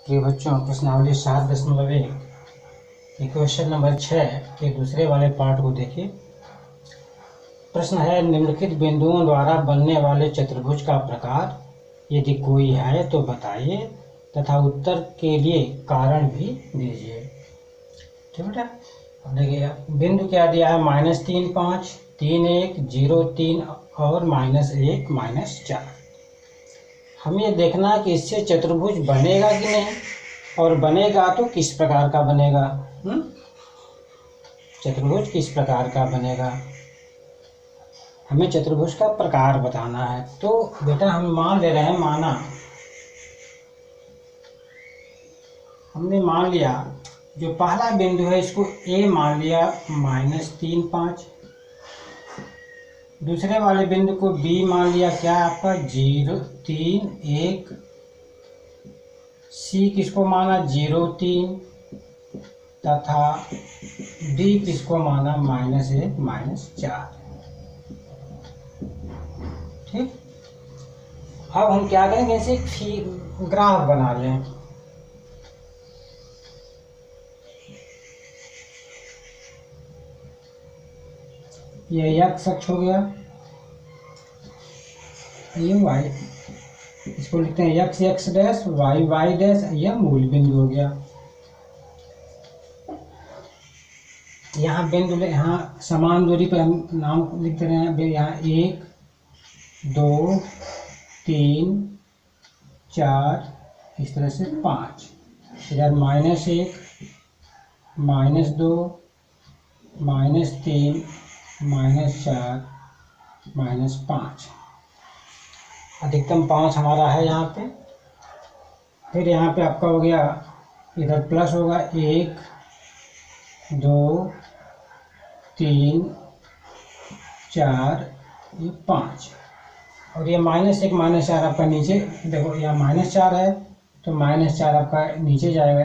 प्रिय बच्चों, प्रश्नावली 7.1 के क्वेश्चन नंबर 6 के दूसरे वाले पार्ट को देखिए। प्रश्न है, निम्नलिखित बिंदुओं द्वारा बनने वाले चतुर्भुज का प्रकार यदि कोई है तो बताइए तथा उत्तर के लिए कारण भी दीजिए। ठीक बेटा, अब देखिए बिंदु क्या दिया है, -3, 5, 3, 1, 0, 3 और -1, -4। हमें ये देखना है कि इससे चतुर्भुज बनेगा कि नहीं, और बनेगा तो किस प्रकार का बनेगा। चतुर्भुज किस प्रकार का बनेगा, हमें चतुर्भुज का प्रकार बताना है। तो बेटा हम मान ले रहे हैं, हमने मान लिया जो पहला बिंदु है इसको ए मान लिया -3, 5। दूसरे वाले बिंदु को बी मान लिया, क्या आपका 0, 3, 1। सी किसको माना 0, 3 तथा डी किसको माना -1, -4। ठीक, अब हम क्या करेंगे, इसे ग्राफ बना लें। ये एक्स अक्ष हो गया, ये वाई, इसको लिखते हैं X X dash, Y Y dash, यह मूल बिंदु हो गया। यहाँ बिंदु, यहाँ समान दूरी पर हम नाम लिख रहे हैं। यहाँ 1, 2, 3, 4, इस तरह से 5। इधर -1, -2, -3, -4, -5। अधिकतम 5 हमारा है यहाँ पे। फिर यहाँ पे आपका हो गया, इधर प्लस होगा 1, 2, 3, 4, ये 5, और ये -1, -4 आपका नीचे। देखो यहाँ -4 है तो -4 आपका नीचे जाएगा।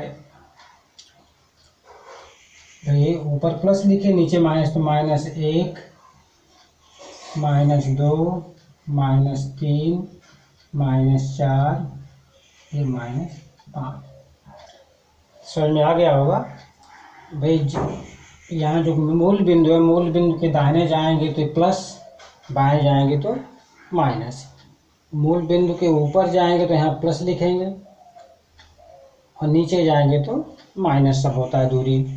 तो ये ऊपर प्लस लिखे, नीचे माइनस, तो -1, -2, -3, -4, ये -5। समझ में आ गया होगा भाई। यहाँ जो मूल बिंदु है, मूल बिंदु के दाहिने जाएंगे तो प्लस, बाएं जाएंगे तो माइनस। मूल बिंदु के ऊपर जाएंगे तो यहाँ प्लस लिखेंगे और नीचे जाएंगे तो माइनस सब होता है दूरी।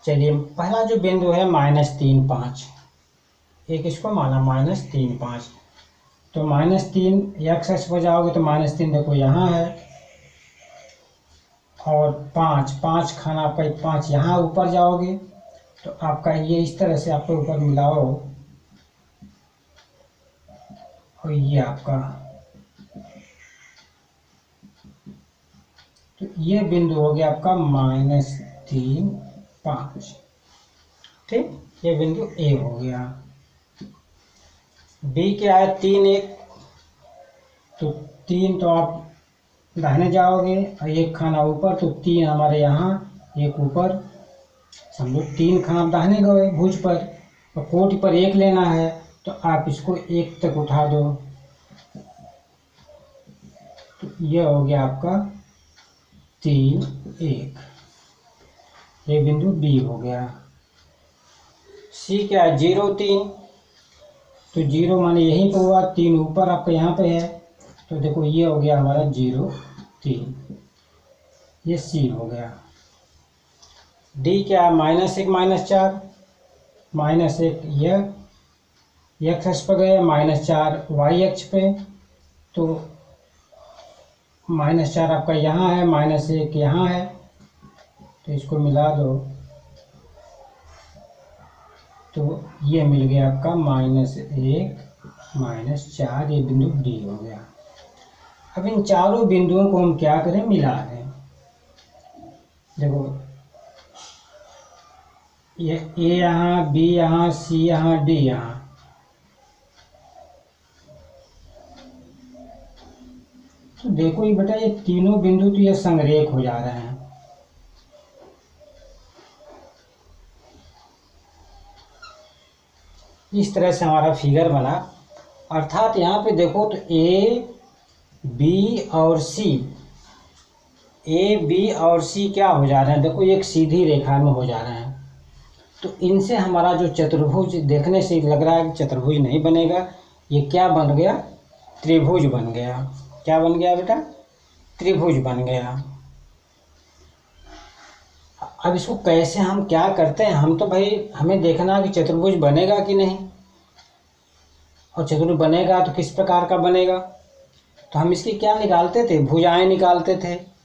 चलिए, पहला जो बिंदु है -3, 5, एक इसको माना -3, 5। तो -3 एक्स एक्स पर जाओगे तो -3 देखो यहाँ है, और 5 खाना आपका 5 यहाँ ऊपर जाओगे तो आपका ये इस तरह से आपको ऊपर मिलाओ, और ये आपका, तो ये बिंदु हो गया आपका -3, 5। ठीक, ये बिंदु ए हो गया। बी क्या है, 3, 1, तो 3 तो आप दाहिने जाओगे और 1 खाना ऊपर, तो 3 हमारे यहाँ, 1 ऊपर, समझो 3 खाना दाहिने गए भुज पर, और कोटि पर 1 लेना है तो आप इसको 1 तक उठा दो, तो यह हो गया आपका 3, 1। ये बिंदु बी हो गया। सी क्या है, 0, 3, तो 0 माने यहीं पर हुआ, 3 ऊपर आपका यहाँ पे है, तो देखो ये हो गया हमारा 0, 3, ये सी हो गया। डी क्या है, -1, -4, -1 यह एक्स अक्ष पर गए, -4 वाई अक्ष पे, तो -4 आपका यहाँ है, -1 यहाँ है, तो इसको मिला दो तो ये मिल गया आपका -1, -4, ये बिंदु डी हो गया। अब इन चारों बिंदुओं को हम क्या करें, मिला दें। देखो ये ए यहाँ, बी यहाँ, सी यहाँ, डी यहाँ, तो देखो ये बेटा, ये तीनों बिंदु तो ये संरेख हो जा रहे हैं। इस तरह से हमारा फिगर बना, अर्थात यहाँ पे देखो तो ए, बी और सी, ए बी और सी क्या हो जा रहे हैं, देखो एक सीधी रेखा में हो जा रहे हैं, तो इनसे हमारा जो चतुर्भुज देखने से लग रहा है कि चतुर्भुज नहीं बनेगा, ये क्या बन गया, त्रिभुज बन गया। क्या बन गया बेटा, त्रिभुज बन गया। अब इसको कैसे हम क्या करते हैं, हम तो भाई हमें देखना है कि चतुर्भुज बनेगा कि नहीं, और चतुर्भुज बनेगा तो किस प्रकार का बनेगा। तो हम इसकी क्या निकालते थे, भुजाएं निकालते थे,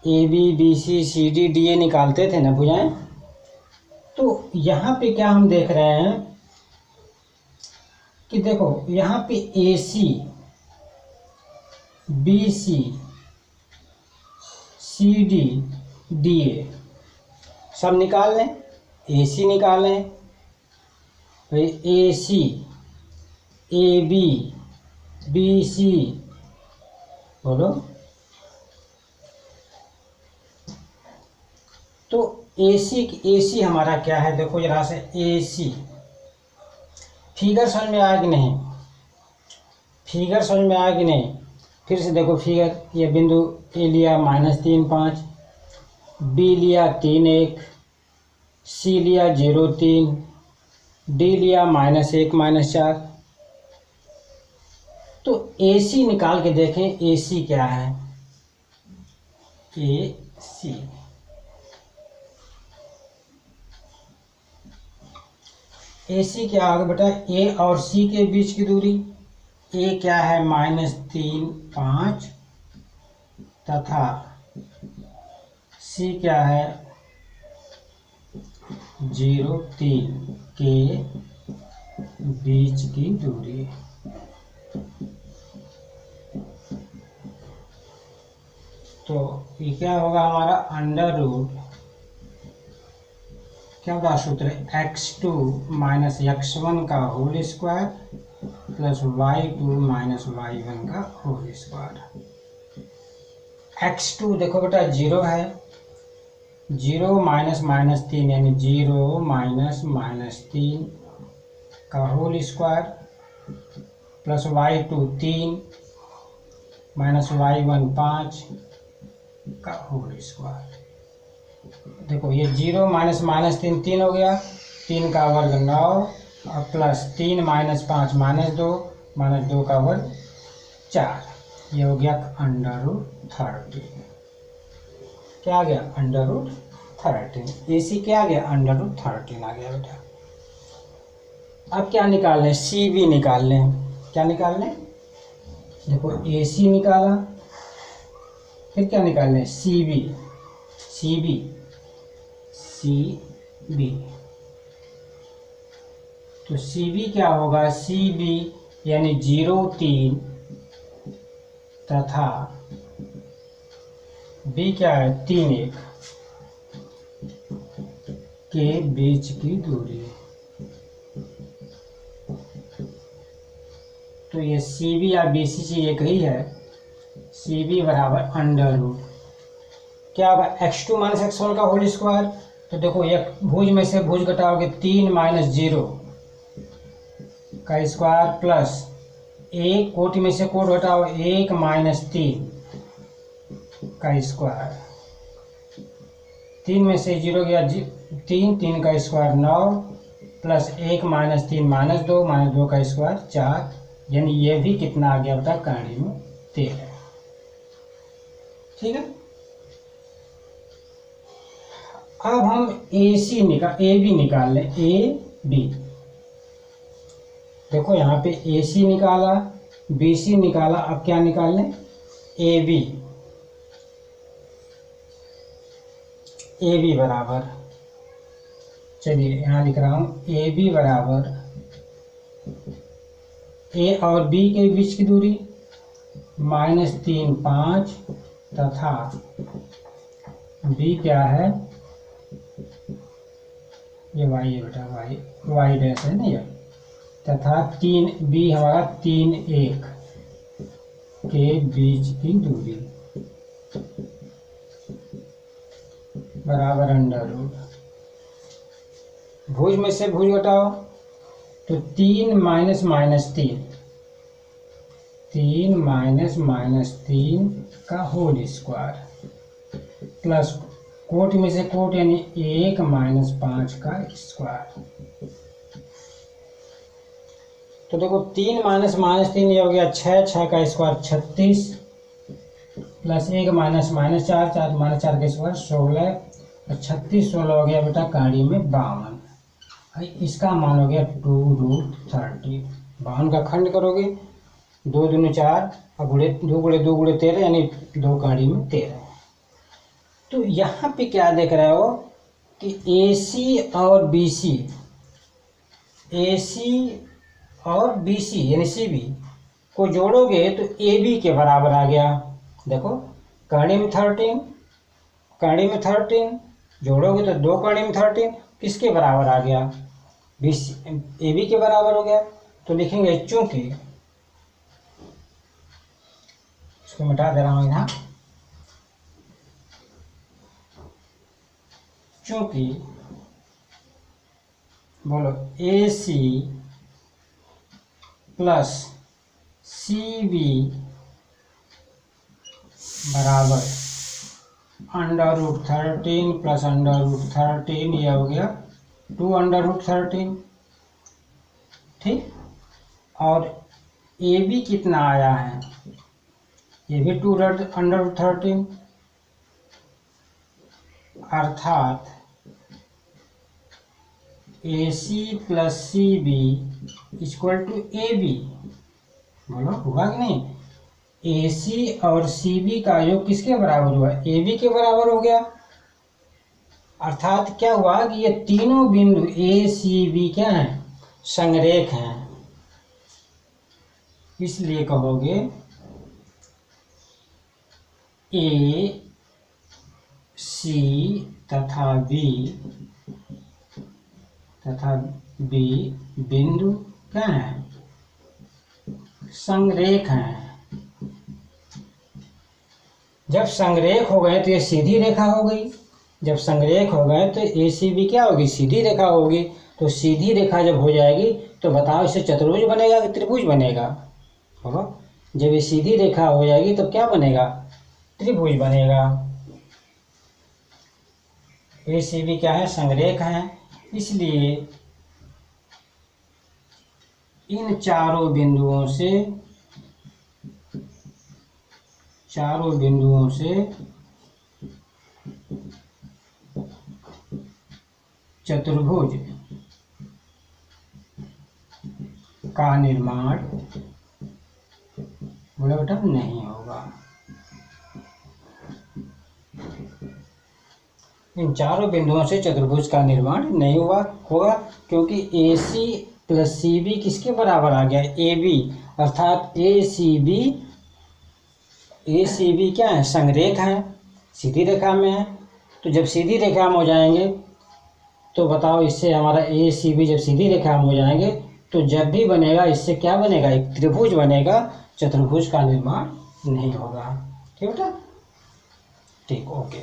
A B B C C D D A निकालते थे ना भुजाएं। तो यहाँ पे क्या हम देख रहे हैं कि देखो यहाँ पे A C B C C D D A सब निकाल लें, ए सी निकाल लें, फिर ए सी ए बी बी सी, बोलो, तो ए सी हमारा क्या है, देखो जरा से ए सी, फिगर समझ में आया कि नहीं, फिगर समझ में आया कि नहीं, फिर से देखो फिगर, ये बिंदु ए लिया -3 5, बी लिया 3 1, सी लिया 0 3, डी लिया -1 -4। तो ए सी निकाल के देखें, ए सी क्या है, ए सी, ए सी क्या होगा बेटा, ए और सी के बीच की दूरी, ए क्या है -3 5 तथा सी क्या है 0 3 के बीच की दूरी। तो ये क्या होगा हमारा, अंडर रूट, क्या होगा सूत्र, x2 - x1 का whole square plus y2 - y1 का होल स्क्वायर। x2 देखो बेटा 0 है, 0 -3 यानी 0 -3 का whole square plus y2 3 -y1 5 का होल स्क्वायर। देखो ये 0 -3 3 हो गया, 3 का वर्ग 9 और प्लस 3 -5 -2 का वर्ग 4, ये हो गया √13। क्या आ गया, √13। ए सी क्या आ गया, √13 आ गया बेटा। अब क्या निकाल लें, सी बी निकाल लें। क्या निकाल लें, देखो ए सी निकाला, फिर क्या निकाल लें, सी बी तो सी बी क्या होगा, सी बी यानी 0 3 तथा बी क्या है 3 1 के बीच की दूरी। तो ये सी बी या बी सी एक ही है, सी बी बराबर अंडर रूट क्या होगा, x2 - x1 का होल स्क्वायर। तो देखो एक भुज में से भुज घटाओगे, 3 - 0 का स्क्वायर प्लस एक कोटि में से कोट घटाओ, 1 - 3 का स्क्वायर, 3 में से 0 गया 3 का स्क्वायर 9 प्लस 1 - 3 -2 का स्क्वायर 4, यानी ये भी कितना आ गया बेटा, कहानी में 13। ठीक है, अब हम ए बी निकाल लें, ए बी। देखो यहाँ पे ए सी निकाला, बी सी निकाला, अब क्या निकाल लें, ए बी बराबर, चलिए यहाँ लिख रहा हूँ, ए बी बराबर ए और बी के बीच की दूरी -3 5 तथा बी क्या है, ये वाई है बेटा, वाई डैश है ना ये, तथा 3 बी हमारा 3 1 के बीच की दूरी बराबर अंडर रूट, भुज में से भुज घटाओ, तो 3 - -3 3 माइनस -3 का होल स्क्वायर प्लस कोट में से कोट यानी 1 माइनस 5 का स्क्वायर। तो देखो 3 माइनस -3 ये हो गया 6, 6 का स्क्वायर 36 प्लस 1 माइनस -4, 4 माइनस 4 का स्क्वायर 16 और 36 16 हो गया बेटा काड़ी में 52। इसका मान हो गया 2√30। 52 का खंड करोगे 2 दूनी 4 और 2 गुणे 2 गुणे 13 यानी 2 काड़ी में 13। तो यहाँ पे क्या देख रहे हो कि AC और BC, AC और BC यानी CB को जोड़ोगे तो AB के बराबर आ गया। देखो काड़ी में 13, काड़ी में 13 जोड़ोगे तो 2 काड़ी में 13 किसके बराबर आ गया? BC AB के बराबर हो गया। तो लिखेंगे चूंकि, इसको मिटा दे रहा हूँ यहाँ, चूंकि बोलो AC प्लस CB बराबर √13 प्लस √13 ये हो गया 2√13। ठीक, और AB कितना आया है? ये भी 2√13 अर्थात AC plus CB equal to AB। बोलो हुआ कि नहीं? AC और CB का योग किसके बराबर हुआ? AB के बराबर हो गया। अर्थात क्या हुआ कि ये तीनों बिंदु ACB क्या हैं? संरेख हैं। इसलिए कहोगे A, C तथा B बिंदु क्या हैं? संरेख हैं। जब संरेख हो गए तो ये सीधी रेखा हो गई। जब संरेख हो गए तो ACB क्या होगी? सीधी रेखा होगी। तो सीधी रेखा जब हो जाएगी तो बताओ इसे चतुर्भुज बनेगा कि त्रिभुज बनेगा? बोलो, जब ये सीधी रेखा हो जाएगी तो क्या बनेगा? त्रिभुज बनेगा। ACB क्या है? संरेख है। इसलिए इन चारों बिंदुओं से चतुर्भुज का निर्माण बोला बेटा नहीं होगा। इन चारों बिंदुओं से चतुर्भुज का निर्माण नहीं होगा क्योंकि AC प्लस CB किसके बराबर आ गया? AB। अर्थात ACB क्या है? संरेख है, सीधी रेखा में है। तो जब सीधी रेखा में हो जाएंगे तो बताओ इससे हमारा ACB जब सीधी रेखा में हो जाएंगे तो जब भी बनेगा इससे क्या बनेगा? एक त्रिभुज बनेगा। चतुर्भुज का निर्माण नहीं होगा। ठीक है, ठीक, ओके।